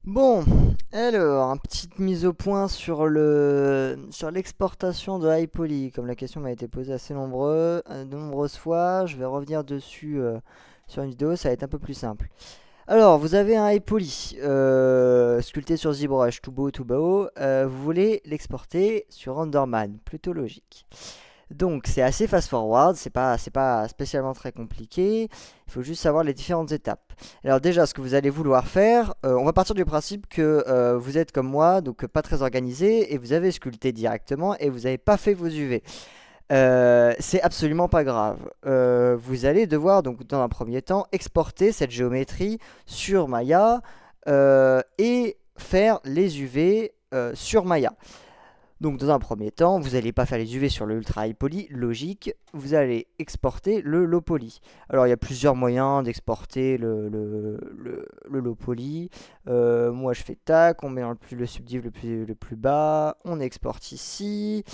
Bon, alors, une petite mise au point sur l'exportation de iPoly. Comme la question m'a été posée de nombreuses fois, je vais revenir dessus sur une vidéo, ça va être un peu plus simple. Alors, vous avez un iPoly sculpté sur ZBrush, tout beau. Vous voulez l'exporter sur Renderman, plutôt logique. Donc c'est assez fast forward, c'est pas spécialement très compliqué, il faut juste savoir les différentes étapes. Alors déjà ce que vous allez vouloir faire, on va partir du principe que vous êtes comme moi, donc pas très organisé, et vous avez sculpté directement et vous n'avez pas fait vos UV. C'est absolument pas grave. Vous allez devoir donc dans un premier temps exporter cette géométrie sur Maya et faire les UV sur Maya. Donc dans un premier temps, vous n'allez pas faire les UV sur le Ultra High Poly, logique, vous allez exporter le low poly. Alors il y a plusieurs moyens d'exporter le low poly. Moi je fais tac, on met le subdiv le plus bas, on exporte ici,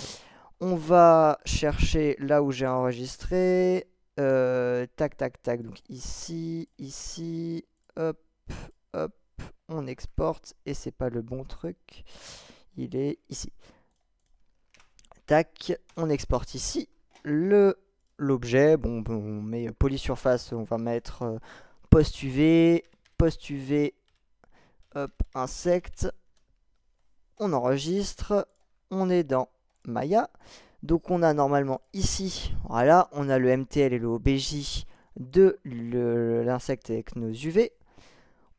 on va chercher là où j'ai enregistré, tac tac tac, donc ici, hop, hop, on exporte et c'est pas le bon truc, il est ici. Tac, on exporte ici l'objet. Bon, on met polysurface, on va mettre post UV, post UV, hop, insect. On enregistre, on est dans Maya. Donc on a normalement ici, voilà, on a le MTL et le OBJ de l'insecte avec nos UV.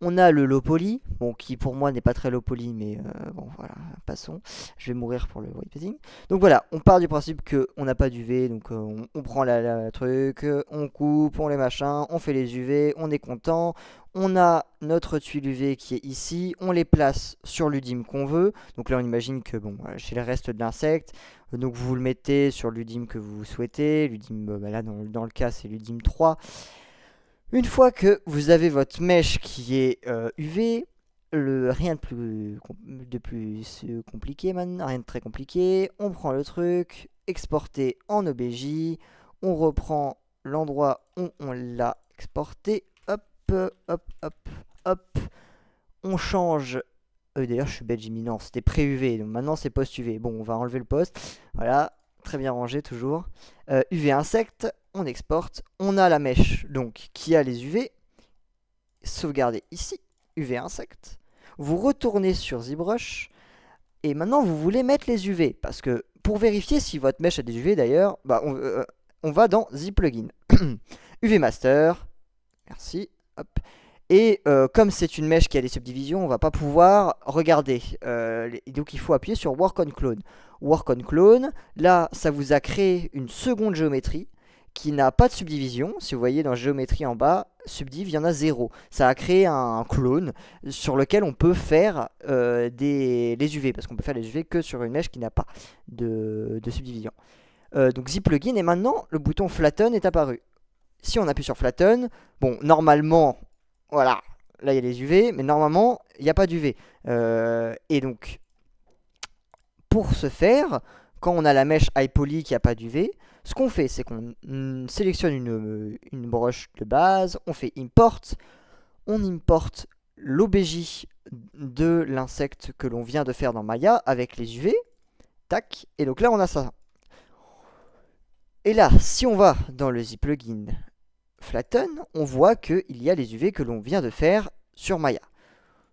On a le low poly, bon, qui pour moi n'est pas très low poly, mais bon voilà, passons. Je vais mourir pour le whitepainting. Donc voilà, on part du principe qu'on n'a pas d'UV, donc on prend la truc, on coupe, on les machins, on fait les UV, on est content. On a notre tuile UV qui est ici, on les place sur l'UDIM qu'on veut. Donc là on imagine que bon, voilà, chez le reste de l'insecte, donc vous le mettez sur l'UDIM que vous souhaitez. L'UDIM, bah là dans le cas c'est l'UDIM 3. Une fois que vous avez votre mèche qui est UV, rien de plus compliqué maintenant, rien de très compliqué. On prend le truc, exporté en OBJ, on reprend l'endroit où on l'a exporté, hop, hop, hop, hop. On change. D'ailleurs, je suis bête, j'ai mis non, c'était pré-UV, donc maintenant c'est post-UV. Bon, on va enlever le post. Voilà, très bien rangé toujours. UV insecte, on exporte. On a la mèche donc qui a les UV. Sauvegardez ici, UV insecte. Vous retournez sur ZBrush et maintenant vous voulez mettre les UV parce que pour vérifier si votre mèche a des UV d'ailleurs, bah, on va dans ZPlugin. UV master, merci. Hop. Et comme c'est une mèche qui a des subdivisions, on va pas pouvoir regarder. Donc il faut appuyer sur Work on Clone. Work on Clone, là ça vous a créé une seconde géométrie qui n'a pas de subdivision. Si vous voyez dans géométrie en bas, subdiv, il y en a 0. Ça a créé un clone sur lequel on peut faire les UV, parce qu'on peut faire les UV que sur une mèche qui n'a pas de subdivision. Donc zplugin, et maintenant le bouton flatten est apparu. Si on appuie sur flatten, bon, normalement, voilà, là il y a les UV, mais normalement, il n'y a pas d'UV. Et donc, pour ce faire, quand on a la mèche high poly qui n'a pas d'UV, ce qu'on fait, c'est qu'on sélectionne une broche de base, on fait import, on importe l'OBJ de l'insecte que l'on vient de faire dans Maya avec les UV, tac, et donc là on a ça. Et là, si on va dans le zplugin flatten, on voit qu'il y a les UV que l'on vient de faire sur Maya.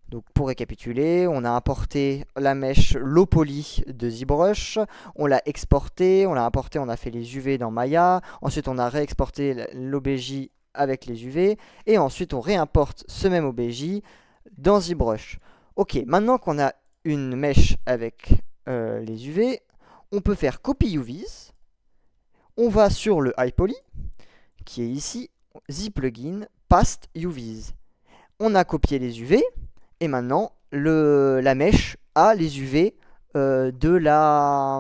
Donc pour récapituler, on a importé la mèche low poly de ZBrush, on l'a exporté, on l'a importé, on a fait les UV dans Maya, ensuite on a réexporté l'OBJ avec les UV, et ensuite on réimporte ce même OBJ dans ZBrush. Ok, maintenant qu'on a une mèche avec les UV, on peut faire copy UVs, on va sur le high poly, qui est ici, zplugin past UVs. On a copié les UV, et maintenant la mèche a les UV de la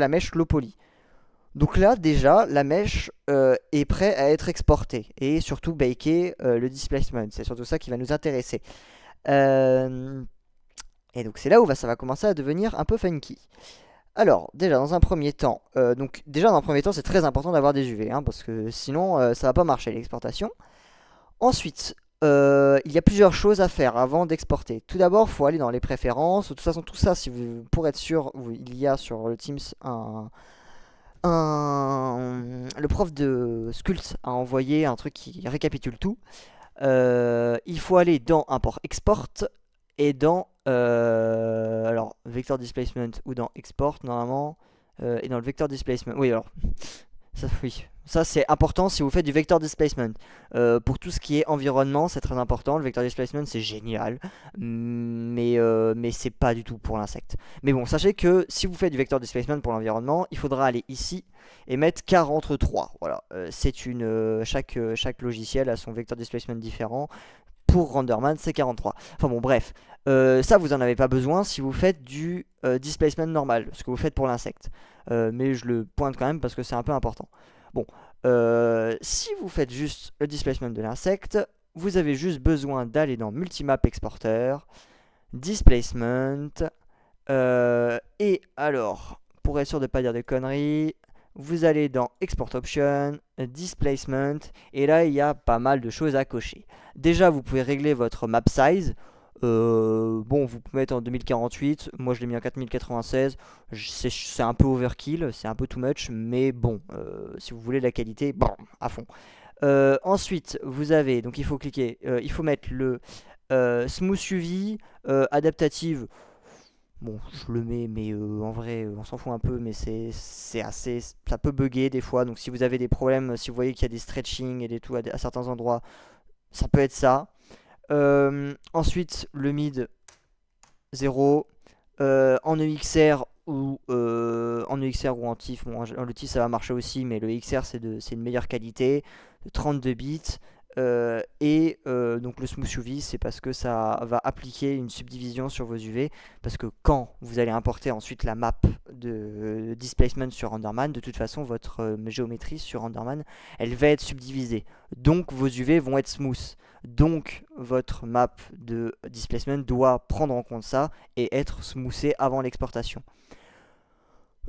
mèche low poly. Donc là déjà la mèche est prête à être exportée et surtout baker le displacement. C'est surtout ça qui va nous intéresser. Euh, et donc c'est là où ça va commencer à devenir un peu funky. Alors, déjà dans un premier temps, c'est très important d'avoir des UV, hein, parce que sinon ça va pas marcher l'exportation. Ensuite, il y a plusieurs choses à faire avant d'exporter. Tout d'abord, il faut aller dans les préférences. De toute façon, tout ça, si vous, pour être sûr, il y a sur le Teams le prof de Sculpt a envoyé un truc qui récapitule tout. Il faut aller dans Import Export et dans alors Vector Displacement ou dans Export normalement et dans le Vector Displacement. Oui, alors ça, oui. Ça c'est important si vous faites du vector displacement. Pour tout ce qui est environnement, c'est très important. Le vector displacement c'est génial, mais c'est pas du tout pour l'insecte. Mais bon, sachez que si vous faites du vector displacement pour l'environnement, il faudra aller ici et mettre 43. Voilà, chaque logiciel a son vector displacement différent. Pour Renderman, c'est 43. Enfin bon, bref. Ça, vous en avez pas besoin si vous faites du displacement normal, ce que vous faites pour l'insecte. Mais je le pointe quand même parce que c'est un peu important. Bon, si vous faites juste le displacement de l'insecte, vous avez juste besoin d'aller dans Multimap Exporter, Displacement, et alors, pour être sûr de ne pas dire de conneries, vous allez dans Export Option, Displacement, et là il y a pas mal de choses à cocher. Déjà, vous pouvez régler votre map size. Bon, vous pouvez mettre en 2048, moi je l'ai mis en 4096. C'est un peu overkill, c'est un peu too much, mais bon, si vous voulez de la qualité, bon, à fond. Ensuite, vous avez, donc il faut cliquer, il faut mettre le Smooth UV, adaptative. Bon, je le mets, mais en vrai, on s'en fout un peu, mais c'est assez. Ça peut bugger des fois, donc si vous avez des problèmes, si vous voyez qu'il y a des stretching et des tout à certains endroits, ça peut être ça. Ensuite, le mid 0. En EXR ou en TIFF, bon, le TIFF ça va marcher aussi, mais le XR c'est une meilleure qualité, 32 bits. Donc le Smooth UV c'est parce que ça va appliquer une subdivision sur vos UV, parce que quand vous allez importer ensuite la map de displacement sur Renderman, de toute façon votre géométrie sur Renderman elle va être subdivisée, donc vos UV vont être smooth, donc votre map de displacement doit prendre en compte ça et être smoothé avant l'exportation.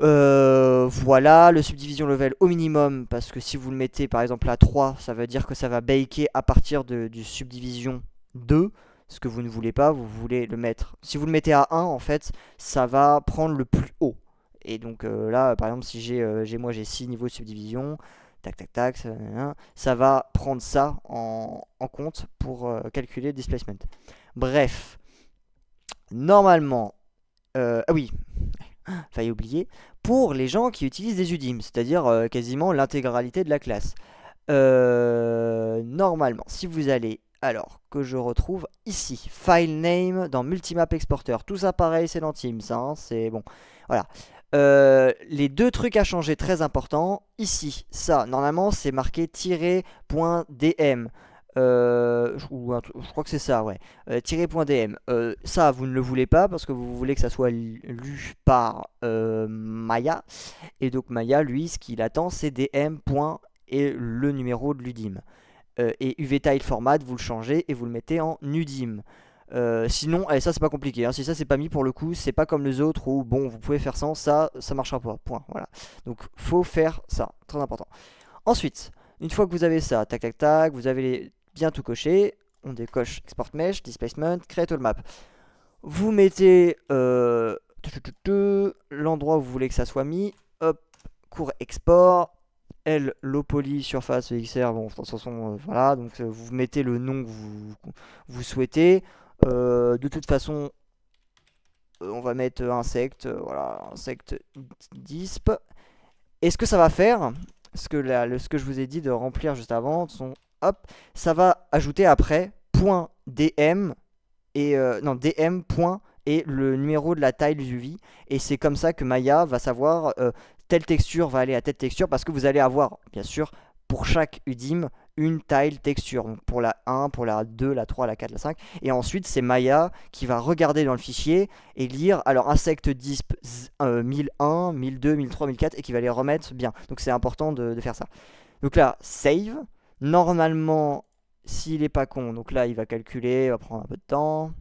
Voilà, le subdivision level au minimum, parce que si vous le mettez par exemple à 3, ça veut dire que ça va baker à partir du subdivision 2, ce que vous ne voulez pas, vous voulez le mettre. Si vous le mettez à 1, en fait, ça va prendre le plus haut. Et donc là, par exemple, si j'ai 6 niveaux de subdivision, tac tac tac, ça va prendre ça en compte pour calculer le displacement. Bref, normalement, ah oui, failli oublier, pour les gens qui utilisent des UDIM, c'est-à-dire quasiment l'intégralité de la classe. Normalement, si vous allez, alors que je retrouve ici, File Name dans Multimap Exporter, tout ça pareil, c'est dans Teams, hein, c'est bon, voilà. Les deux trucs à changer très importants, ici, ça, normalement c'est marqué "-.dm". Je crois que c'est ça, ouais. "-.dm". Ça, vous ne le voulez pas parce que vous voulez que ça soit lu par Maya. Et donc Maya, lui, ce qu'il attend, c'est "-" et le numéro de l'UDIM. Et UVTile format, vous le changez et vous le mettez en UDIM. Sinon, ça c'est pas compliqué, hein. Si ça c'est pas mis pour le coup, c'est pas comme les autres où bon, vous pouvez faire sans, ça marchera pas. Point. Voilà. Donc faut faire ça, très important. Ensuite, une fois que vous avez ça, tac tac tac, vous avez bien tout coché. On décoche Export Mesh, Displacement, Create All Map. Vous mettez l'endroit où vous voulez que ça soit mis. Hop, cours export. L, low poly, surface, XR. Bon, de toute façon, voilà. Donc vous mettez le nom que vous souhaitez. De toute façon, on va mettre insect. Voilà, insect disp. Et ce que ça va faire, ce que je vous ai dit de remplir juste avant, hop, ça va ajouter après .dm et non dm. Et le numéro de la taille du UV, et c'est comme ça que Maya va savoir telle texture va aller à telle texture, parce que vous allez avoir bien sûr pour chaque UDIM une tile texture, donc pour la 1, pour la 2, la 3, la 4, la 5, et ensuite c'est Maya qui va regarder dans le fichier et lire alors insect disp 1001, 1002, 1003, 1004, et qui va les remettre bien. Donc c'est important de faire ça. Donc là, save. Normalement, s'il est pas con, donc là il va calculer, il va prendre un peu de temps.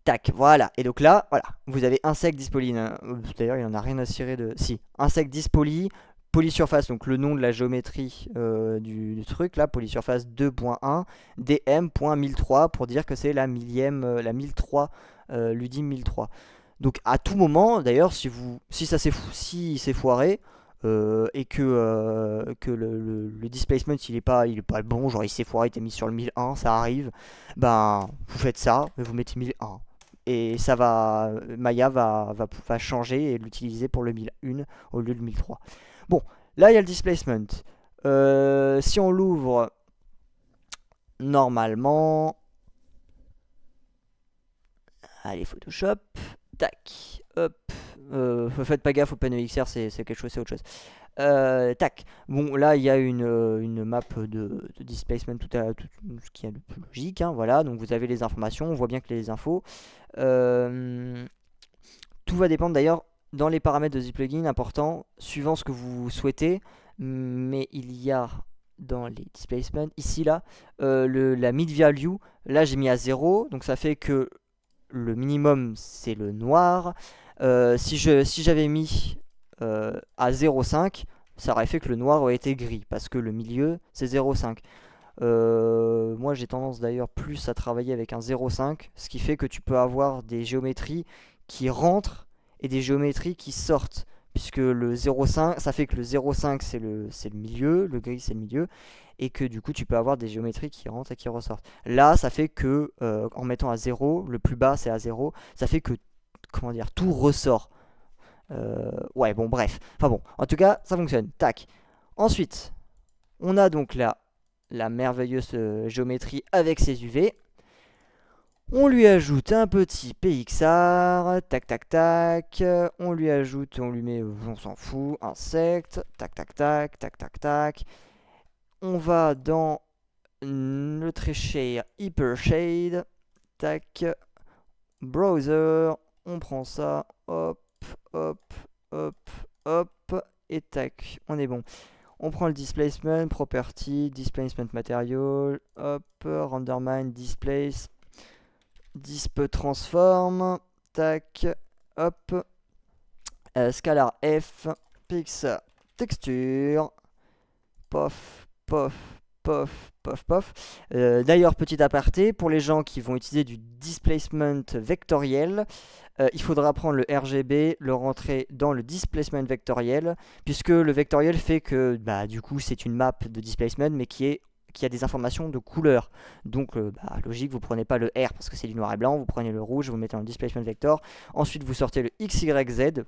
Tac, voilà. Et donc là, voilà, vous avez insect dispoly. D'ailleurs, il en a rien à cirer de. Si, insect dispoly polysurface, donc le nom de la géométrie du truc là, polysurface 2.1 dm.1003 pour dire que c'est la millième, la 1003, l'UDIM 1003. Donc à tout moment, d'ailleurs, si si c'est foiré et que le displacement il est pas bon, genre il s'est foiré, il était mis sur le 1001, ça arrive, ben vous faites ça, vous mettez 1001 et ça va, Maya va changer et l'utiliser pour le 1001 au lieu de 1003. Bon, là il y a le displacement. Si on l'ouvre normalement, allez Photoshop, tac, hop. Faites pas gaffe, OpenEXR c'est quelque chose, c'est autre chose. Tac. Bon, là il y a une map de displacement, tout ce qui est le plus logique. Hein, voilà, donc vous avez les informations, on voit bien que les infos. Tout va dépendre d'ailleurs dans les paramètres de ZPlugin, important, suivant ce que vous souhaitez. Mais il y a dans les displacements, ici là, la mid value, là j'ai mis à 0, donc ça fait que le minimum c'est le noir. Si j'avais mis à 0,5, ça aurait fait que le noir aurait été gris, parce que le milieu c'est 0,5. Moi j'ai tendance d'ailleurs plus à travailler avec un 0,5, ce qui fait que tu peux avoir des géométries qui rentrent et des géométries qui sortent, puisque le 0,5, ça fait que le 0,5 c'est le milieu, le gris c'est le milieu, et que du coup tu peux avoir des géométries qui rentrent et qui ressortent. Là ça fait que en mettant à 0, le plus bas c'est à 0, ça fait que, comment dire, tout ressort. Ouais bon bref, enfin bon, en tout cas ça fonctionne, tac. Ensuite, on a donc là la merveilleuse géométrie avec ses UV. On lui ajoute un petit PXR, tac tac tac, on lui ajoute, on lui met, on s'en fout, insecte, tac tac tac, tac tac tac. On va dans le trécher Hyper Shade, tac, browser, on prend ça, hop, hop, hop, hop, et tac, on est bon. On prend le displacement, property, displacement material, hop, rendermine, displace, disp transform, tac, hop, scalar f, pix, texture, pof, pof, pof, pof, pof. D'ailleurs, petit aparté, pour les gens qui vont utiliser du displacement vectoriel, il faudra prendre le RGB, le rentrer dans le displacement vectoriel, puisque le vectoriel fait que, bah, du coup, c'est une map de displacement, mais qui a des informations de couleur. Donc, logique, vous prenez pas le R parce que c'est du noir et blanc, vous prenez le rouge, vous le mettez dans le displacement vector. Ensuite, vous sortez le XYZ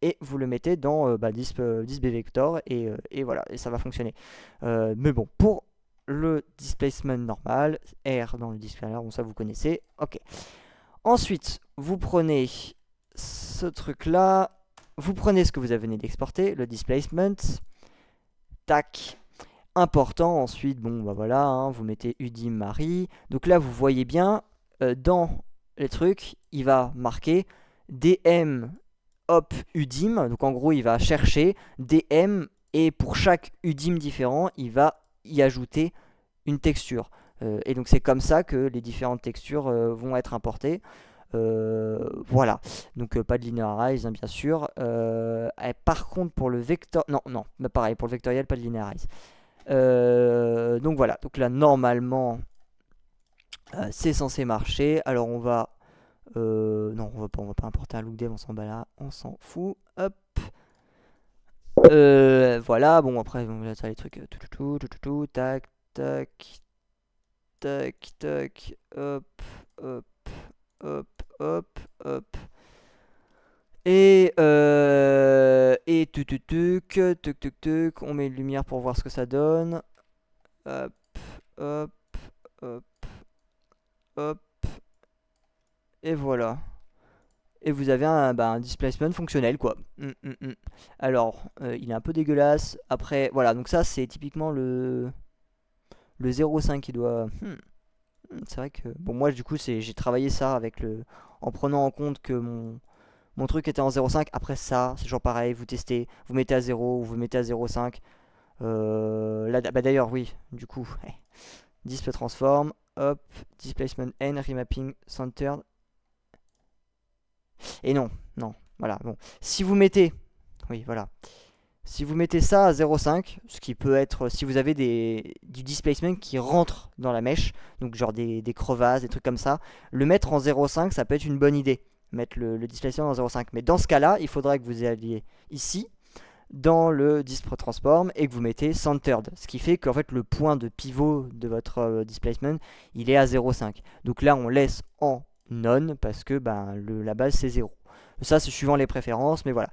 et vous le mettez dans disp vector et voilà, et ça va fonctionner. Mais bon, pour le displacement normal, R dans le displacement, bon, ça vous connaissez, ok. Ensuite, vous prenez ce truc-là, vous prenez ce que vous avez venez d'exporter, le displacement, tac, important. Ensuite, bon, bah voilà, hein, vous mettez UDIM Marie. Donc là, vous voyez bien, dans les trucs, il va marquer DM hop UDIM. Donc en gros, il va chercher DM et pour chaque UDIM différent, il va y ajouter une texture. Et donc c'est comme ça que les différentes textures vont être importées. Voilà, donc pas de linearize hein, bien sûr. Par contre pour le vector, non, mais pareil pour le vectoriel, pas de linearize. Donc voilà, donc là normalement c'est censé marcher. Alors on va, non on va pas importer un look dev, on s'en bat là, on s'en fout. Hop. Voilà, bon après là ça les trucs tac tac tac tac hop hop hop hop hop et tuc, on met une lumière pour voir ce que ça donne. Hop hop hop hop et voilà. Et vous avez un displacement fonctionnel quoi. Alors il est un peu dégueulasse. Après voilà, donc ça c'est typiquement le 0,5 qui doit. C'est vrai que bon moi du coup j'ai travaillé ça avec en prenant en compte que mon truc était en 0,5. Après ça c'est toujours pareil, vous testez, vous mettez à 0 ou vous mettez à 0,5. Là bah d'ailleurs oui du coup display transform, hop, displacement n, remapping centered. Et non, voilà, bon. Si vous mettez, oui, voilà. Si vous mettez ça à 0,5, ce qui peut être si vous avez du displacement qui rentre dans la mèche, donc genre des crevasses, des trucs comme ça, le mettre en 0,5 ça peut être une bonne idée, mettre le displacement en 0,5. Mais dans ce cas-là, il faudrait que vous alliez ici, dans le Dispro Transform, et que vous mettez Centered, ce qui fait qu'en fait le point de pivot de votre displacement, il est à 0,5. Donc là on laisse en non parce que ben, la base c'est 0. Ça c'est suivant les préférences, mais voilà.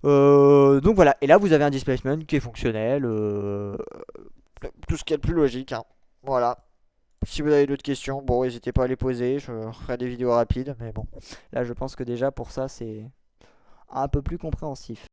Donc voilà, et là vous avez un displacement qui est fonctionnel, tout ce qui est le plus logique, hein. Voilà. Si vous avez d'autres questions, bon, n'hésitez pas à les poser, je ferai des vidéos rapides, mais bon, là je pense que déjà pour ça c'est un peu plus compréhensif.